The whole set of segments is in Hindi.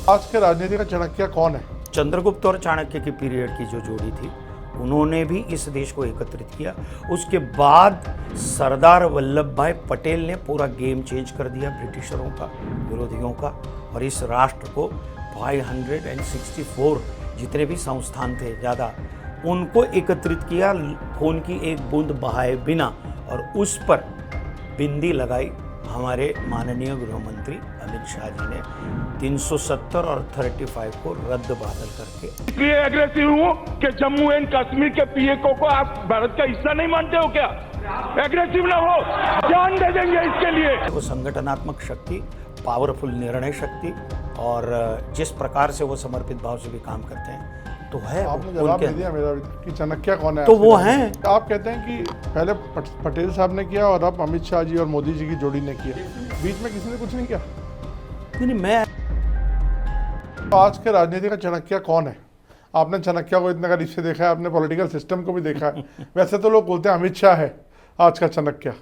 आज के राजनीति का चाणक्य कौन है? चंद्रगुप्त और चाणक्य की पीरियड की जो जोड़ी थी, उन्होंने भी इस देश को एकत्रित किया। उसके बाद सरदार वल्लभ भाई पटेल ने पूरा गेम चेंज कर दिया ब्रिटिशरों का, विरोधियों का, और इस राष्ट्र को 564 जितने भी संस्थान थे ज़्यादा, उनको एकत्रित किया खून की एक बूंद बहाए बिना, और उस पर बिंदी लगाई हमारे माननीय गृह मंत्री अमित शाह जी ने 370 और 35 को रद्द बादल करके। इसलिए एग्रेसिव हूँ कि जम्मू एंड कश्मीर के पीएको को आप भारत का हिस्सा नहीं मानते हो क्या? एग्रेसिव ना हो, जान दे देंगे इसके लिए। वो संगठनात्मक शक्ति, पावरफुल निर्णय शक्ति, और जिस प्रकार से वो समर्पित भाव से भी काम करते हैं, तो है। आपने जवाब नहीं दिया मेरा कि चाणक्य कौन है। तो वो हैं। आप कहते हैं कि पहले पटेल साहब ने किया और अब अमित शाह जी और मोदी जी की जोड़ी ने किया, बीच में किसी ने कुछ नहीं किया? नहीं, मैं तो आज के राजनीति का चाणक्य कौन है? आपने चाणक्य को इतने करीब से देखा है, आपने पॉलिटिकल सिस्टम को भी देखा है। वैसे तो लोग बोलते हैं अमित शाह है आज का चाणक्य,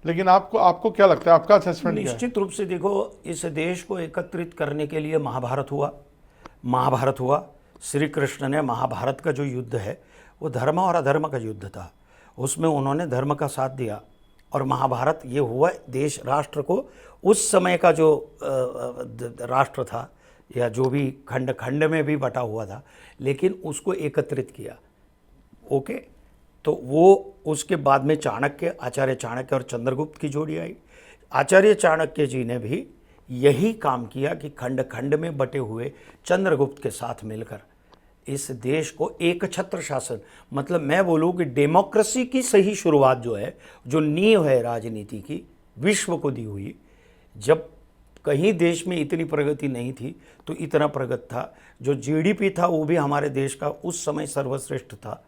लेकिन आपको क्या लगता है, आपका असेसमेंट क्या है? निश्चित रूप से देखो, इस देश को एकत्रित करने के लिए महाभारत हुआ। श्री कृष्ण ने महाभारत का जो युद्ध है वो धर्म और अधर्म का युद्ध था, उसमें उन्होंने धर्म का साथ दिया, और महाभारत ये हुआ देश राष्ट्र को, उस समय का जो राष्ट्र था या जो भी खंड खंड में भी बटा हुआ था, लेकिन उसको एकत्रित किया। ओके, तो वो उसके बाद में चाणक्य, आचार्य चाणक्य और चंद्रगुप्त की जोड़ी आई। आचार्य चाणक्य जी ने भी यही काम किया कि खंड खंड में बटे हुए चंद्रगुप्त के साथ मिलकर इस देश को एक छत्र शासन, मतलब मैं बोलूँ कि डेमोक्रेसी की सही शुरुआत जो है, जो नींव है राजनीति की, विश्व को दी हुई। जब कहीं देश में इतनी प्रगति नहीं थी तो इतना प्रगत था। जो जीडीपी था वो भी हमारे देश का उस समय सर्वश्रेष्ठ था,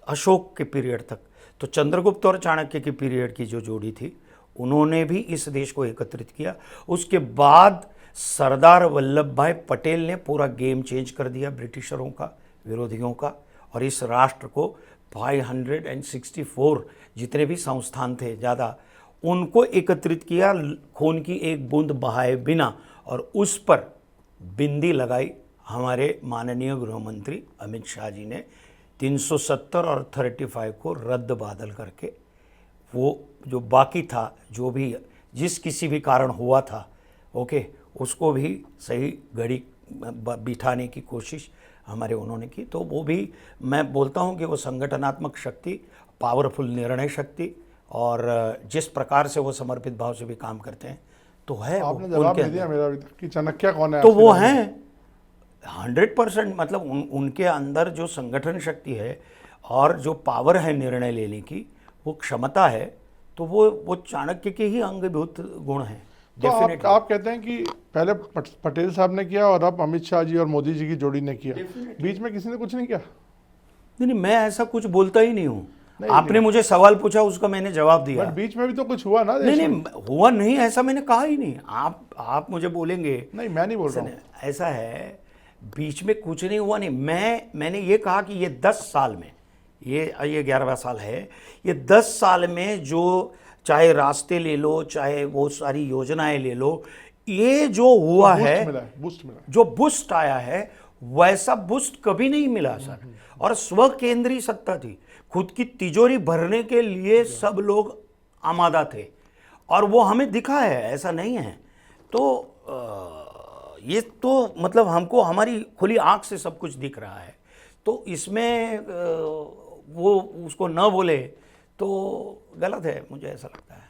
अशोक के पीरियड तक। तो चंद्रगुप्त और चाणक्य की पीरियड की जो जोड़ी थी, उन्होंने भी इस देश को एकत्रित किया। उसके बाद सरदार वल्लभ भाई पटेल ने पूरा गेम चेंज कर दिया ब्रिटिशरों का, विरोधियों का, और इस राष्ट्र को 564 जितने भी संस्थान थे ज़्यादा, उनको एकत्रित किया खून की एक बूंद बहाए बिना, और उस पर बिंदी लगाई हमारे माननीय गृह मंत्री अमित शाह जी ने 370 और 35 को रद्द बादल करके। वो जो बाकी था, जो भी जिस किसी भी कारण हुआ था, ओके, उसको भी सही घड़ी बिठाने की कोशिश हमारे उन्होंने की। तो वो भी मैं बोलता हूँ कि वो संगठनात्मक शक्ति, पावरफुल निर्णय शक्ति, और जिस प्रकार से वो समर्पित भाव से भी काम करते हैं, तो है। आपने जवाब नहीं दिया मेरा कि चाणक्य कौन है। तो वो हैं 100%, मतलब उनके अंदर जो संगठन शक्ति है और जो पावर है निर्णय लेने की, वो क्षमता है, तो वो चाणक्य के ही अंगभूत गुण हैं। तो आप कहते हैं कि पहले पटेल साहब ने किया और अब अमित शाह जी और मोदी जी की जोड़ी ने किया, बीच में किसी ने कुछ नहीं किया? नहीं, मैं ऐसा कुछ बोलता ही नहीं हूँ। आपने मुझे सवाल पूछा, उसका मैंने जवाब दिया। बीच में भी तो कुछ हुआ ना? नहीं, हुआ नहीं ऐसा मैंने कहा ही नहीं। आप मुझे बोलेंगे। नहीं, मैं नहीं बोल रहा हूँ। ऐसा है, बीच में कुछ नहीं हुआ। नहीं, मैंने ये कहा कि ये 10 साल में, ये 11वां साल है, ये 10 साल में जो चाहे रास्ते ले लो, चाहे वो सारी योजनाएं ले लो, ये जो हुआ है, बूस्ट मिला, जो बूस्ट आया है, वैसा बूस्ट कभी नहीं मिला सर। और स्व केंद्रीय सत्ता थी, खुद की तिजोरी भरने के लिए सब लोग आमादा थे, और वो हमें दिखा है, ऐसा नहीं है। तो ये तो मतलब हमको हमारी खुली आंख से सब कुछ दिख रहा है, तो इसमें वो उसको न बोले तो गलत है, मुझे ऐसा लगता है।